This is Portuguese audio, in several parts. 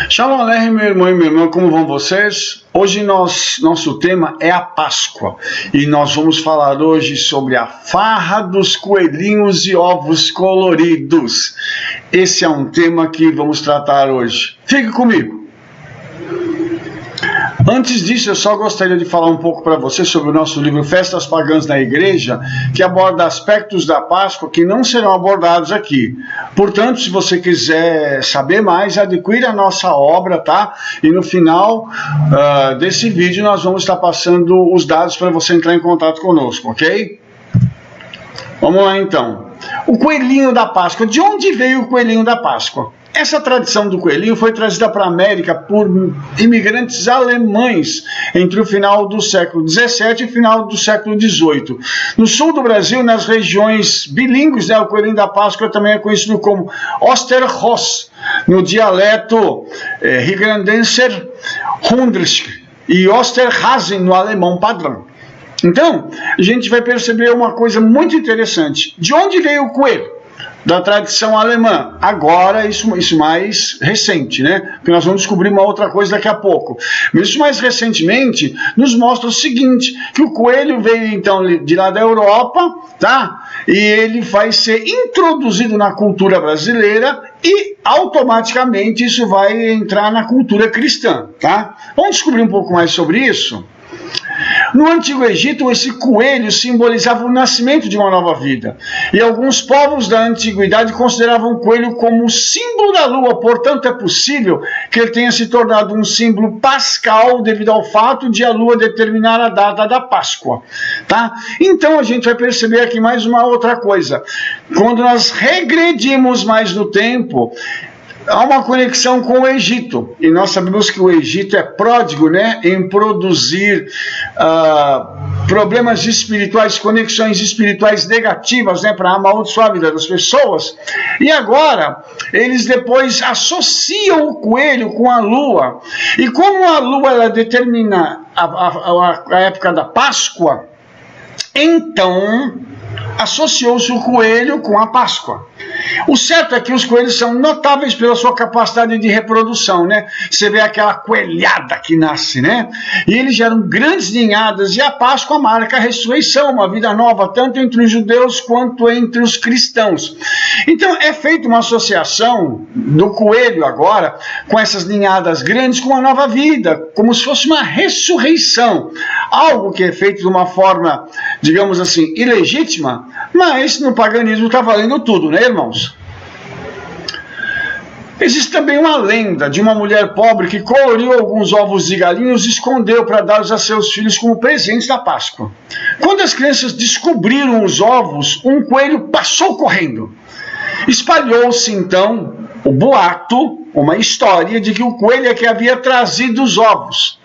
Shalom Aleichem, meu irmão e minha irmã, como vão vocês? Hoje nosso tema é a Páscoa e nós vamos falar hoje sobre a farra dos coelhinhos e ovos coloridos. Esse é um tema que vamos tratar hoje. Fique comigo! Antes disso, eu só gostaria de falar um pouco para você sobre o nosso livro Festas Pagãs na Igreja, que aborda aspectos da Páscoa que não serão abordados aqui. Portanto, se você quiser saber mais, adquira a nossa obra, tá? E no final desse vídeo nós vamos estar passando os dados para você entrar em contato conosco, ok? Vamos lá então. O coelhinho da Páscoa. De onde veio o coelhinho da Páscoa? Essa tradição do coelhinho foi trazida para a América por imigrantes alemães entre o final do século XVII e o final do século XVIII. No sul do Brasil, nas regiões bilíngues, o coelhinho da Páscoa também é conhecido como Osterhaus, no dialeto rio-grandenser Hundrich, e Osterhasen no alemão padrão. Então, a gente vai perceber uma coisa muito interessante. De onde veio o coelho? Da tradição alemã. Agora, isso mais recente, né? Porque nós vamos descobrir uma outra coisa daqui a pouco. Mas isso mais recentemente nos mostra o seguinte, que o coelho veio então de lá da Europa, tá? E ele vai ser introduzido na cultura brasileira e automaticamente isso vai entrar na cultura cristã, tá? Vamos descobrir um pouco mais sobre isso? No Antigo Egito, esse coelho simbolizava o nascimento de uma nova vida. E alguns povos da antiguidade consideravam o coelho como o símbolo da lua. Portanto, é possível que ele tenha se tornado um símbolo pascal devido ao fato de a lua determinar a data da Páscoa. Tá? Então, a gente vai perceber aqui mais uma outra coisa. Quando nós regredimos mais no tempo, há uma conexão com o Egito, e nós sabemos que o Egito é pródigo, né, em produzir problemas espirituais, conexões espirituais negativas, né, para amaldiçoar a vida das pessoas. E agora, eles depois associam o coelho com a lua, e como a lua ela determina a época da Páscoa, então associou-se o coelho com a Páscoa. O certo é que os coelhos são notáveis pela sua capacidade de reprodução, né? Você vê aquela coelhada que nasce, né? E eles geram grandes ninhadas, e a Páscoa marca a ressurreição, uma vida nova, tanto entre os judeus quanto entre os cristãos. Então é feita uma associação do coelho agora com essas ninhadas grandes com uma nova vida, como se fosse uma ressurreição. Algo que é feito de uma forma, digamos assim, ilegítima, mas no paganismo está valendo tudo, né, irmãos? Existe também uma lenda de uma mulher pobre que coloriu alguns ovos de galinhos e escondeu para dar-os a seus filhos como presentes da Páscoa. Quando as crianças descobriram os ovos, um coelho passou correndo. Espalhou-se então o boato, uma história de que o coelho é que havia trazido os ovos.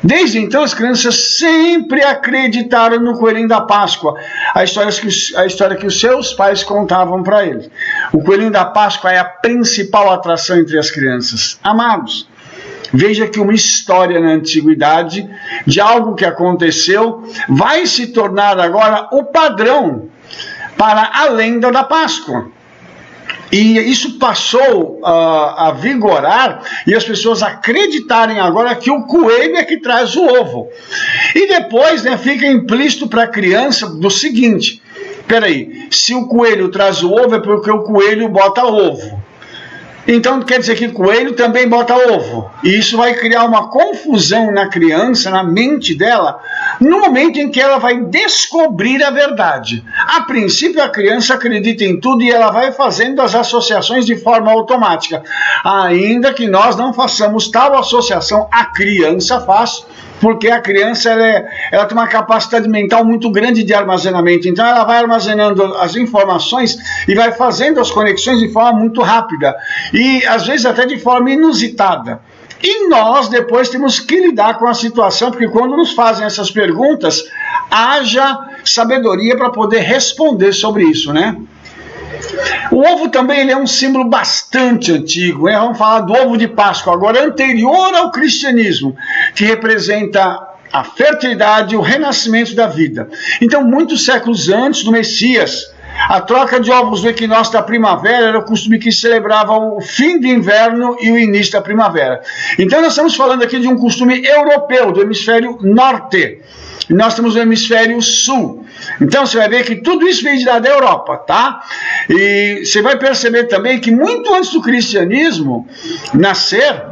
Desde então, as crianças sempre acreditaram no coelhinho da Páscoa, a história que os seus pais contavam para eles. O coelhinho da Páscoa é a principal atração entre as crianças. Amados, veja que uma história na antiguidade de algo que aconteceu vai se tornar agora o padrão para a lenda da Páscoa. E isso passou a vigorar e as pessoas acreditarem agora que o coelho é que traz o ovo. E depois, né, fica implícito para a criança do seguinte: peraí, se o coelho traz o ovo é porque o coelho bota ovo. Então quer dizer que o coelho também bota ovo. E isso vai criar uma confusão na criança, na mente dela, no momento em que ela vai descobrir a verdade. A princípio a criança acredita em tudo e ela vai fazendo as associações de forma automática. Ainda que nós não façamos tal associação, a criança faz, porque a criança ela tem uma capacidade mental muito grande de armazenamento. Então ela vai armazenando as informações e vai fazendo as conexões de forma muito rápida. E às vezes até de forma inusitada. E nós depois temos que lidar com a situação, porque quando nos fazem essas perguntas, haja sabedoria para poder responder sobre isso, né? O ovo também ele é um símbolo bastante antigo, né? Vamos falar do ovo de Páscoa, agora anterior ao cristianismo, que representa a fertilidade e o renascimento da vida. Então, muitos séculos antes do Messias, A troca de ovos do equinócio da primavera era o costume que celebrava o fim do inverno e o início da primavera. Então nós estamos falando aqui de um costume europeu, do hemisfério norte. E nós temos o hemisfério sul. Então você vai ver que tudo isso veio da Europa, tá? E você vai perceber também que muito antes do cristianismo nascer,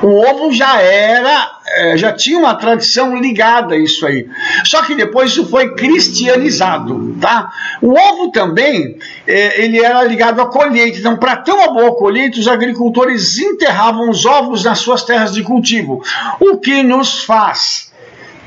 o ovo já tinha uma tradição ligada a isso aí. Só que depois isso foi cristianizado, tá? O ovo também, ele era ligado à colheita. Então, para ter uma boa colheita, os agricultores enterravam os ovos nas suas terras de cultivo. O que nos faz,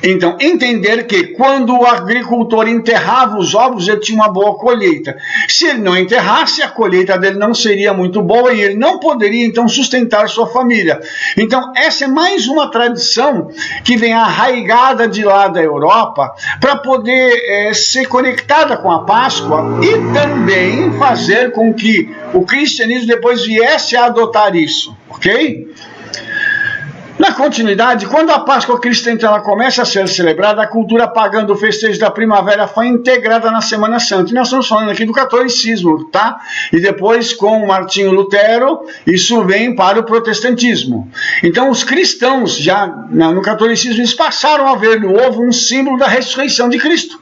então, entender que quando o agricultor enterrava os ovos, ele tinha uma boa colheita. Se ele não enterrasse, a colheita dele não seria muito boa e ele não poderia, então, sustentar sua família. Então, essa é mais uma tradição que vem arraigada de lá da Europa para poder ser conectada com a Páscoa e também fazer com que o cristianismo depois viesse a adotar isso, ok? Na continuidade, quando a Páscoa cristã ela começa a ser celebrada, a cultura pagã do festejo da primavera foi integrada na Semana Santa. E nós estamos falando aqui do catolicismo, tá? E depois, com Martinho Lutero, isso vem para o protestantismo. Então, os cristãos, já no catolicismo, eles passaram a ver no ovo um símbolo da ressurreição de Cristo.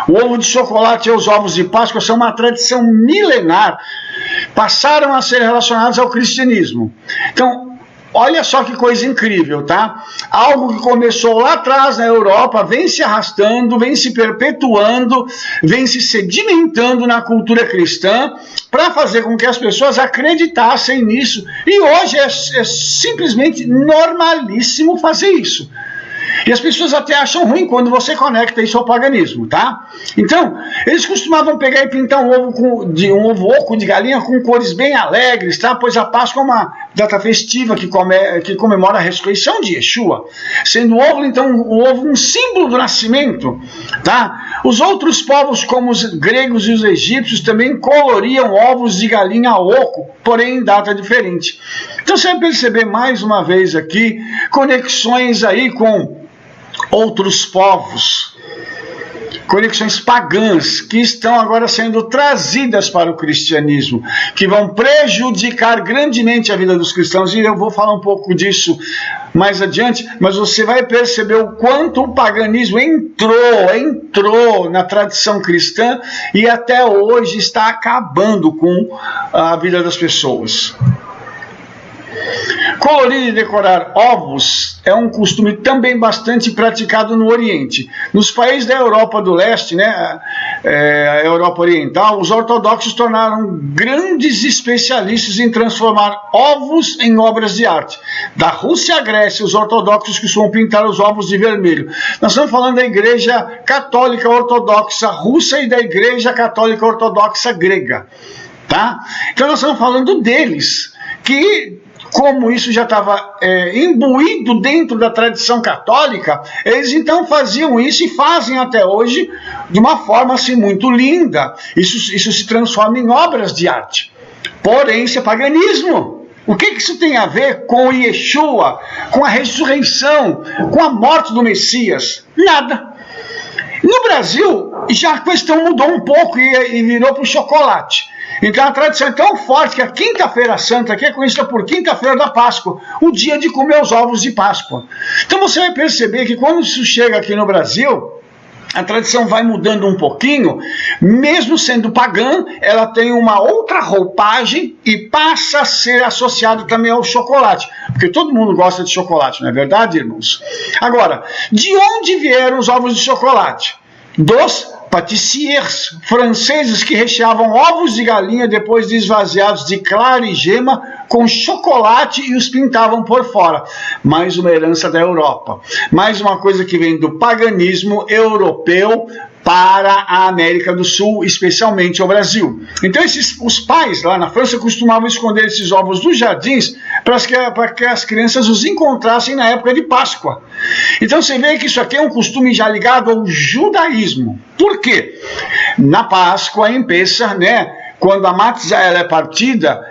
O ovo de chocolate e os ovos de Páscoa são uma tradição milenar, passaram a ser relacionados ao cristianismo. Então, olha só que coisa incrível, tá? Algo que começou lá atrás na Europa, vem se arrastando, vem se perpetuando, vem se sedimentando na cultura cristã, para fazer com que as pessoas acreditassem nisso. E hoje é simplesmente normalíssimo fazer isso. E as pessoas até acham ruim quando você conecta isso ao paganismo, tá? Então, eles costumavam pegar e pintar um ovo oco de galinha com cores bem alegres, tá? Pois a Páscoa é uma data festiva que comemora a ressurreição de Yeshua, sendo o ovo, então, um símbolo do nascimento, tá? Os outros povos, como os gregos e os egípcios, também coloriam ovos de galinha oco, porém em data diferente. Então, você vai perceber mais uma vez aqui conexões aí com outros povos, conexões pagãs que estão agora sendo trazidas para o cristianismo, que vão prejudicar grandemente a vida dos cristãos, e eu vou falar um pouco disso mais adiante, mas você vai perceber o quanto o paganismo entrou na tradição cristã e até hoje está acabando com a vida das pessoas. Colorir e decorar ovos é um costume também bastante praticado no Oriente. Nos países da Europa do Leste, né, a Europa Oriental, os ortodoxos tornaram grandes especialistas em transformar ovos em obras de arte. Da Rússia à Grécia, os ortodoxos costumam pintar os ovos de vermelho. Nós estamos falando da Igreja Católica Ortodoxa Russa e da Igreja Católica Ortodoxa Grega. Tá? Então nós estamos falando deles, que, como isso já estava imbuído dentro da tradição católica, eles então faziam isso e fazem até hoje de uma forma assim muito linda. Isso se transforma em obras de arte. Porém, isso é paganismo. O que isso tem a ver com Yeshua, com a ressurreição, com a morte do Messias? Nada. No Brasil, já a questão mudou um pouco e virou para o chocolate. Então a tradição é tão forte que a Quinta-feira Santa aqui é conhecida por Quinta-feira da Páscoa, o dia de comer os ovos de Páscoa. Então você vai perceber que quando isso chega aqui no Brasil, a tradição vai mudando um pouquinho, mesmo sendo pagã, ela tem uma outra roupagem e passa a ser associada também ao chocolate, porque todo mundo gosta de chocolate, não é verdade, irmãos? Agora, de onde vieram os ovos de chocolate? Dos patissiers franceses que recheavam ovos de galinha depois de esvaziados de clara e gema com chocolate e os pintavam por fora. Mais uma herança da Europa. Mais uma coisa que vem do paganismo europeu para a América do Sul, especialmente ao Brasil. Então os pais lá na França costumavam esconder esses ovos dos jardins para que as crianças os encontrassem na época de Páscoa. Então você vê que isso aqui é um costume já ligado ao judaísmo. Por quê? Na Páscoa, em Pessah, né, quando a matzah ela é partida,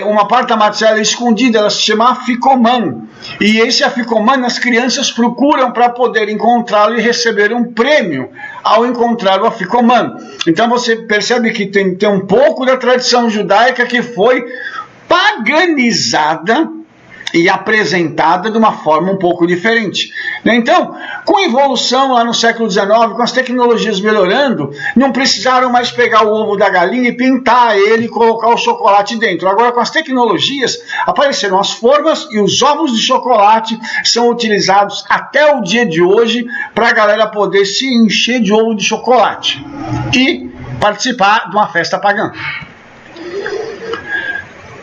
uma parte da matriz é escondida, ela se chama aficomã. E esse aficomã as crianças procuram para poder encontrá-lo e receber um prêmio ao encontrar o aficomã. Então você percebe que tem um pouco da tradição judaica que foi paganizada e apresentada de uma forma um pouco diferente. Então, com a evolução lá no século XIX, com as tecnologias melhorando, não precisaram mais pegar o ovo da galinha e pintar ele e colocar o chocolate dentro. Agora, com as tecnologias, apareceram as formas e os ovos de chocolate são utilizados até o dia de hoje para a galera poder se encher de ovo de chocolate e participar de uma festa pagã.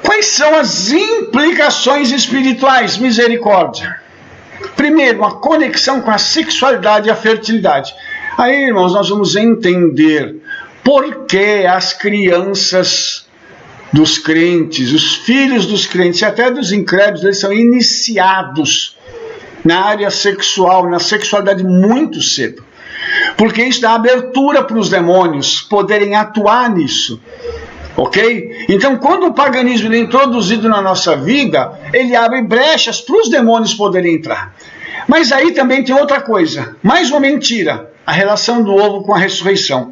Quais são as implicações espirituais? Misericórdia. Primeiro, uma conexão com a sexualidade e a fertilidade. Aí, irmãos, nós vamos entender por que as crianças dos crentes, os filhos dos crentes e até dos incrédulos, eles são iniciados na área sexual, na sexualidade muito cedo. Porque isso dá abertura para os demônios poderem atuar nisso. Ok? Então, quando o paganismo é introduzido na nossa vida, ele abre brechas para os demônios poderem entrar. Mas aí também tem outra coisa, mais uma mentira, a relação do ovo com a ressurreição.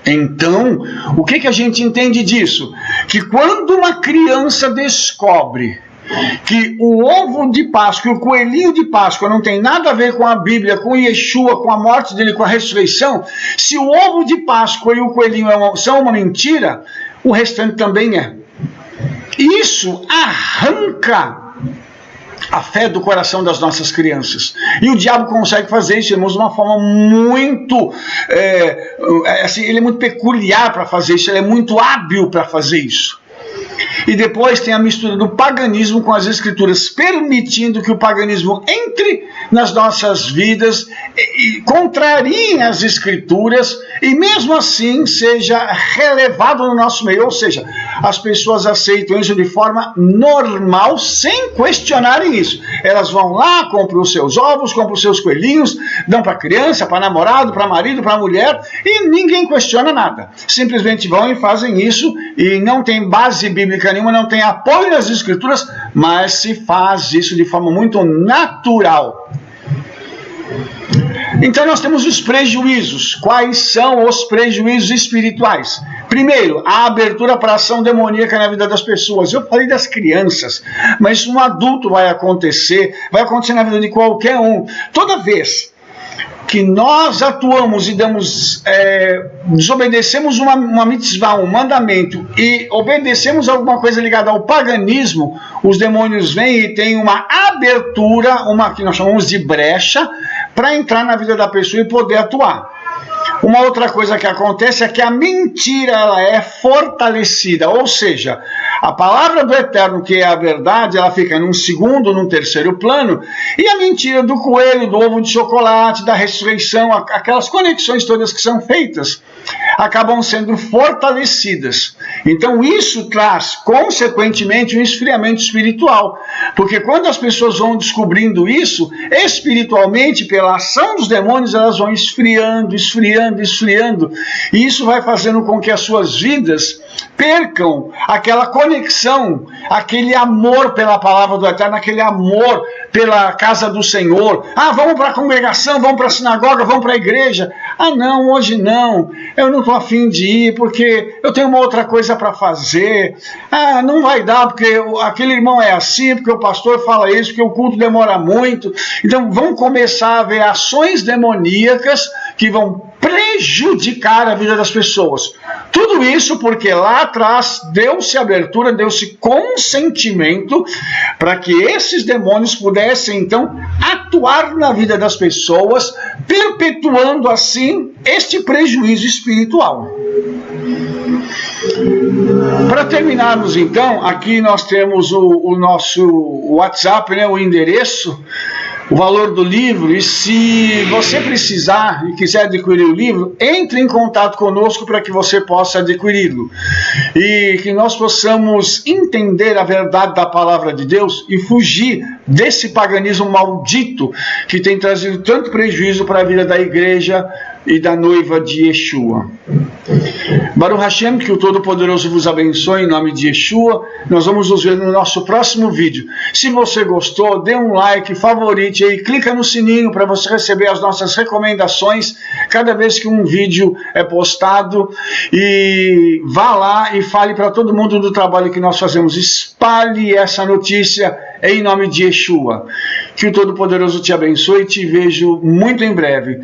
Então, o que a gente entende disso? Que quando uma criança descobre que o ovo de Páscoa e o coelhinho de Páscoa não tem nada a ver com a Bíblia, com Yeshua, com a morte dele, com a ressurreição, se o ovo de Páscoa e o coelhinho são uma mentira, o restante também é. Isso arranca a fé do coração das nossas crianças. E o diabo consegue fazer isso, irmãos, de uma forma muito... assim, ele é muito peculiar para fazer isso, ele é muito hábil para fazer isso. E depois tem a mistura do paganismo com as escrituras, permitindo que o paganismo entre nas nossas vidas e contrarie as escrituras e mesmo assim seja relevado no nosso meio. Ou seja, as pessoas aceitam isso de forma normal, sem questionarem isso. Elas vão lá, compram os seus ovos, compram os seus coelhinhos, dão para criança, para namorado, para marido, para mulher, e ninguém questiona nada. Simplesmente vão e fazem isso, e não tem base bíblica nenhuma, não tem apoio nas escrituras, mas se faz isso de forma muito natural. Então nós temos os prejuízos. Quais são os prejuízos espirituais? Primeiro, a abertura para a ação demoníaca na vida das pessoas. Eu falei das crianças, mas isso no adulto vai acontecer na vida de qualquer um. Toda vez que nós atuamos e desobedecemos uma mitzvah, um mandamento, e obedecemos alguma coisa ligada ao paganismo, os demônios vêm e têm uma abertura, uma que nós chamamos de brecha, para entrar na vida da pessoa e poder atuar. Uma outra coisa que acontece é que a mentira ela é fortalecida, ou seja, a palavra do Eterno, que é a verdade, ela fica num segundo, num terceiro plano, e a mentira do coelho, do ovo de chocolate, da ressurreição, aquelas conexões todas que são feitas, acabam sendo fortalecidas. Então isso traz, consequentemente, um esfriamento espiritual, porque quando as pessoas vão descobrindo isso, espiritualmente, pela ação dos demônios, elas vão esfriando, e isso vai fazendo com que as suas vidas percam aquela conexão, aquele amor pela palavra do Eterno, aquele amor pela casa do Senhor. Ah, vamos para a congregação, vamos para a sinagoga, vamos para a igreja. Ah, não, hoje não, eu não estou a fim de ir, porque eu tenho uma outra coisa para fazer. Ah, não vai dar, porque aquele irmão é assim, porque o pastor fala isso, porque o culto demora muito. Então, vão começar a ver ações demoníacas que vão prejudicar a vida das pessoas. Tudo isso porque lá atrás deu-se abertura, deu-se consentimento para que esses demônios pudessem então atuar na vida das pessoas, perpetuando assim este prejuízo espiritual. Para terminarmos então, aqui nós temos o nosso WhatsApp, né, o endereço, o valor do livro, e se você precisar e quiser adquirir o livro, entre em contato conosco para que você possa adquiri-lo e que nós possamos entender a verdade da palavra de Deus e fugir desse paganismo maldito que tem trazido tanto prejuízo para a vida da igreja, e da noiva de Yeshua. Baruch Hashem, que o Todo-Poderoso vos abençoe em nome de Yeshua. Nós vamos nos ver no nosso próximo vídeo. Se você gostou, dê um like, favorite aí, clica no sininho para você receber as nossas recomendações cada vez que um vídeo é postado, e vá lá e fale para todo mundo do trabalho que nós fazemos. Espalhe essa notícia em nome de Yeshua. Que o Todo-Poderoso te abençoe e te vejo muito em breve.